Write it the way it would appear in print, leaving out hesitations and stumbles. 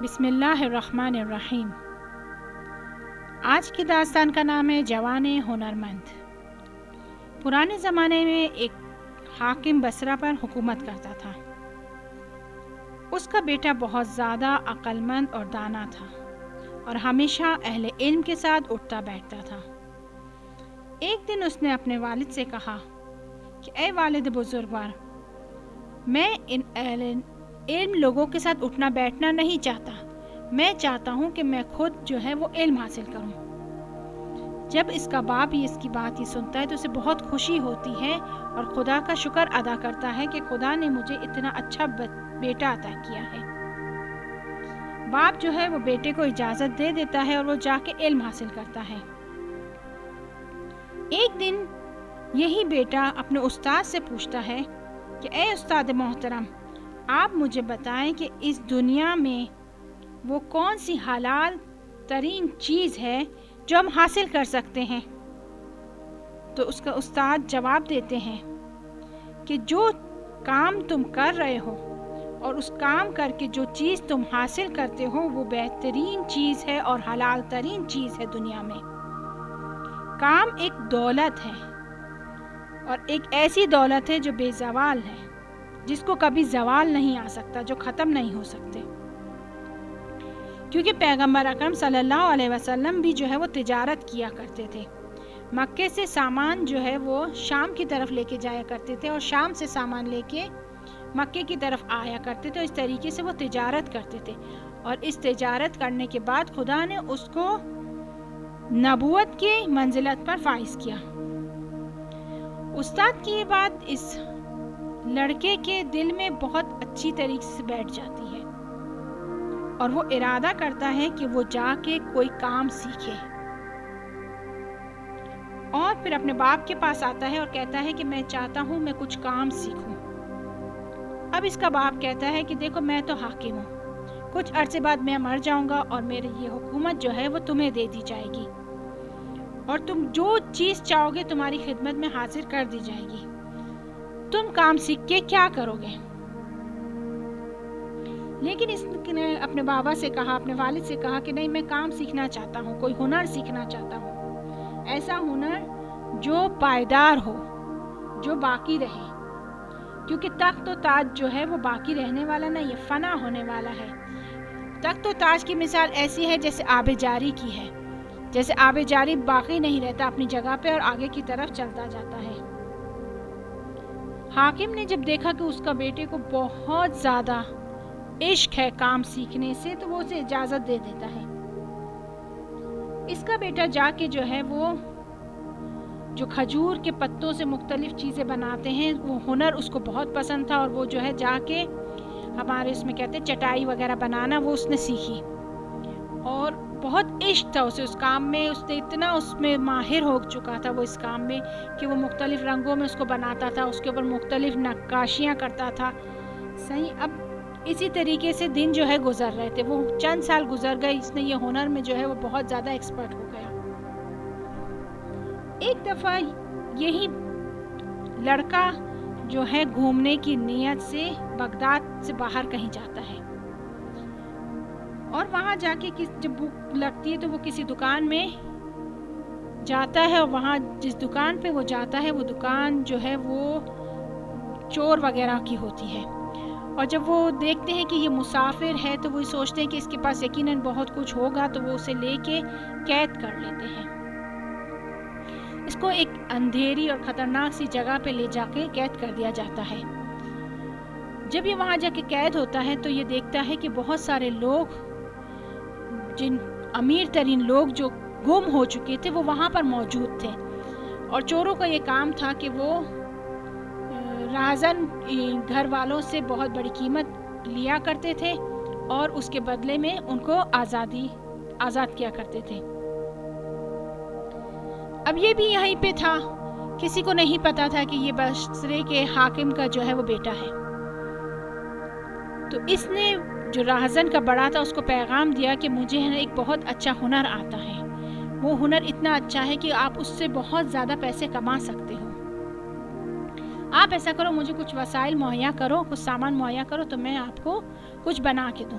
بسم اللہ الرحمن الرحیم۔ آج کی داستان کا نام ہے جوان ہنرمند۔ پرانے زمانے میں ایک حاکم بصرہ پر حکومت کرتا تھا۔ اس کا بیٹا بہت زیادہ عقل مند اور دانا تھا اور ہمیشہ اہل علم کے ساتھ اٹھتا بیٹھتا تھا۔ ایک دن اس نے اپنے والد سے کہا کہ اے والد بزرگوار، میں ان اہل علم لوگوں کے ساتھ اٹھنا بیٹھنا نہیں چاہتا، میں چاہتا ہوں کہ میں خود جو ہے وہ علم حاصل کروں۔ جب اس کا باپ اس کی بات یہ سنتا ہے تو اسے بہت خوشی ہوتی ہے اور خدا کا شکر ادا کرتا ہے کہ خدا نے مجھے اتنا اچھا بیٹا عطا کیا ہے۔ باپ جو ہے وہ بیٹے کو اجازت دے دیتا ہے اور وہ جا کے علم حاصل کرتا ہے۔ ایک دن یہی بیٹا اپنے استاد سے پوچھتا ہے کہ اے استاد محترم، آپ مجھے بتائیں کہ اس دنیا میں وہ کون سی حلال ترین چیز ہے جو ہم حاصل کر سکتے ہیں؟ تو اس کا استاد جواب دیتے ہیں کہ جو کام تم کر رہے ہو اور اس کام کر کے جو چیز تم حاصل کرتے ہو وہ بہترین چیز ہے اور حلال ترین چیز ہے دنیا میں۔ کام ایک دولت ہے اور ایک ایسی دولت ہے جو بے زوال ہے، جس کو کبھی زوال نہیں آ سکتا، جو ختم نہیں ہو سکتے۔ کیونکہ پیغمبر اکرم صلی اللہ علیہ وسلم بھی جو ہے وہ تجارت کیا کرتے تھے۔ مکے سے سامان جو ہے وہ شام کی طرف لے کے جایا کرتے تھے اور شام سے سامان لے کے مکے کی طرف آیا کرتے تھے۔ اس طریقے سے وہ تجارت کرتے تھے اور اس تجارت کرنے کے بعد خدا نے اس کو نبوت کی منزلت پر فائز کیا۔ استاد کی یہ بات اس لڑکے کے دل میں بہت اچھی طریقے سے بیٹھ جاتی ہے اور وہ ارادہ کرتا ہے کہ وہ جا کے کوئی کام سیکھے اور پھر اپنے باپ کے پاس آتا ہے اور کہتا ہے کہ میں چاہتا ہوں میں کچھ کام سیکھوں۔ اب اس کا باپ کہتا ہے کہ دیکھو میں تو حاکم ہوں، کچھ عرصے بعد میں مر جاؤں گا اور میری یہ حکومت جو ہے وہ تمہیں دے دی جائے گی اور تم جو چیز چاہو گے تمہاری خدمت میں حاضر کر دی جائے گی۔ تم کام سیکھ کے کیا کرو گے؟ لیکن اس نے اپنے بابا سے کہا، اپنے والد سے کہا کہ نہیں، میں کام سیکھنا چاہتا ہوں، کوئی ہنر سیکھنا چاہتا ہوں، ایسا ہنر جو پائیدار ہو، جو باقی رہے، کیونکہ تخت و تاج جو ہے وہ باقی رہنے والا نہیں، یہ فنا ہونے والا ہے۔ تخت و تاج کی مثال ایسی ہے جیسے آب جاری کی ہے، جیسے آب جاری باقی نہیں رہتا اپنی جگہ پہ اور آگے کی طرف چلتا جاتا ہے۔ حاکم نے جب دیکھا کہ اس کا بیٹے کو بہت زیادہ عشق ہے کام سیکھنے سے تو وہ اسے اجازت دے دیتا ہے۔ اس کا بیٹا جا کے جو ہے وہ جو کھجور کے پتوں سے مختلف چیزیں بناتے ہیں وہ ہنر اس کو بہت پسند تھا اور وہ جو ہے جا کے ہمارے اس میں کہتے ہیں چٹائی وغیرہ بنانا، وہ اس نے سیکھی اور بہت عشق تھا اسے اس کام میں۔ اس نے اتنا اس میں ماہر ہو چکا تھا وہ اس کام میں کہ وہ مختلف رنگوں میں اس کو بناتا تھا، اس کے اوپر مختلف نقاشیاں کرتا تھا۔ صحیح، اب اسی طریقے سے دن جو ہے گزر رہے تھے، وہ چند سال گزر گئے، اس نے یہ ہنر میں جو ہے وہ بہت زیادہ ایکسپرٹ ہو گیا۔ ایک دفعہ یہی لڑکا جو ہے گھومنے کی نیت سے بغداد سے باہر کہیں جاتا ہے اور وہاں جا کے جب بھوک لگتی ہے تو وہ کسی دکان میں جاتا ہے اور وہاں جس دکان پہ وہ جاتا ہے وہ دکان جو ہے وہ چور وغیرہ کی ہوتی ہے اور جب وہ دیکھتے ہیں کہ یہ مسافر ہے تو وہ سوچتے ہیں کہ اس کے پاس یقیناً بہت کچھ ہوگا تو وہ اسے لے کے قید کر لیتے ہیں۔ اس کو ایک اندھیری اور خطرناک سی جگہ پہ لے جا کے قید کر دیا جاتا ہے۔ جب یہ وہاں جا کے قید ہوتا ہے تو یہ دیکھتا ہے کہ بہت سارے لوگ، جن امیر ترین لوگ جو گم ہو چکے تھے وہ وہاں پر موجود تھے اور چوروں کا یہ کام تھا کہ وہ راہزن گھر والوں سے بہت بڑی قیمت لیا کرتے تھے اور اس کے بدلے میں ان کو آزاد کیا کرتے تھے۔ اب یہ بھی یہیں پہ تھا، کسی کو نہیں پتا تھا کہ یہ بصرے کے حاکم کا جو ہے وہ بیٹا ہے۔ تو اس نے جو راہزن کا بڑا تھا اس کو پیغام دیا کہ مجھے ایک بہت اچھا ہنر آتا ہے، وہ ہنر اتنا اچھا ہے کہ آپ اس سے بہت زیادہ پیسے کما سکتے ہو۔ آپ ایسا کرو، مجھے کچھ وسائل مہیا کرو، کچھ سامان مہیا کرو تو میں آپ کو کچھ بنا کے دوں۔